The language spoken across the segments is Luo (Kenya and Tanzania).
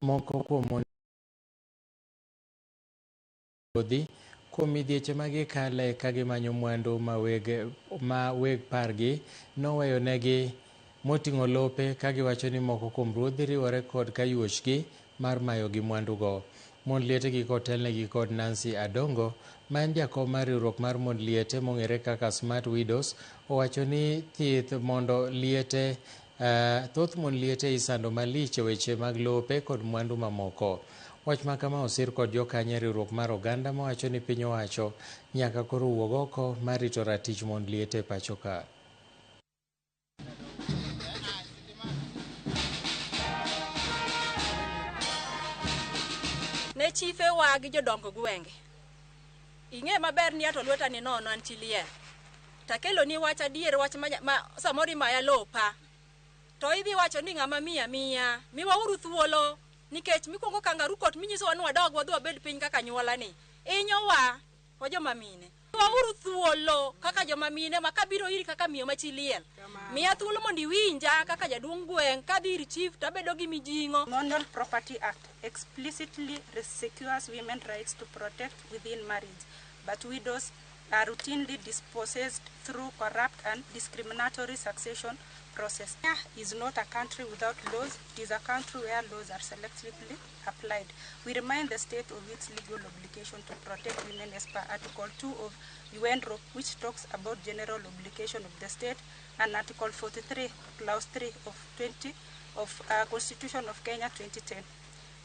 moko kuom modhi kuom midhieche magikale kagimanyo mwandu ma weg pargi noweyo negi moting'o lope kagiwacho ni moko kuom ruodhi riwore kod kayuochgi mar mayogi mwandugo. Mond lietegi kotelnegi kod Nancy Adongo, ma en jakom mar riwruok mar mond liete mong'ere kaka Smart Widows, owacho ni thoth mond liete isando malich e weche mag lope kod mwandu mamoko. Wach makama osir kod jokanyo e riwruok mar oganda mawacho ni piny owacho nyaka koro wuog oko mar rito ratich mond liete e pacho ka. Ne chife wa gi jodongo gwenge. Ing'e maber ni ato lweta ni nono an chiliel. Takelo ni wach adier wach samori maya lopa. To idhi wacho ni ng'ama miya miwa uru thuolo nikech mikwongo kangaru kot minyiso wa ni wadog wadhi wabed piny kaka nyuola ni. Inyowa wa joma mine. Miwa uru thuolo kaka joma mine makabiro iri kaka miyo machiliel. Miya thuolo mondo iwinja kaka jaduong' gweng' kadhi ir chief tabedo gi mijing'o. Matrimonial Property Act explicitly secures women's rights to protect within marriage, but widows are routinely dispossessed through corrupt and discriminatory succession process. Kenya is not a country without laws. It is a country where laws are selectively applied. We remind the state of its legal obligation to protect women as per Article 2 of UNRO, which talks about general obligation of the state, and Article 43, Clause 3 of Constitution of Kenya 2010.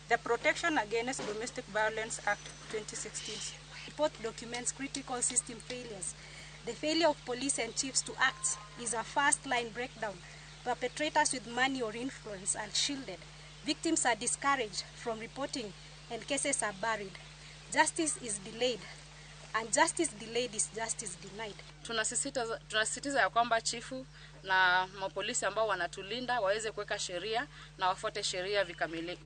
The Protection Against Domestic Violence Act 2016. Report documents critical system failures. The failure of police and chiefs to act is a first-line breakdown. Perpetrators with money or influence are shielded. Victims are discouraged from reporting and cases are buried. Justice is delayed, and justice delayed is justice denied. Tunasisitiza ya kwamba chifu na mapolisi ambao wanatulinda waweze kuweka sheria na wafuate sheria vikamilifu.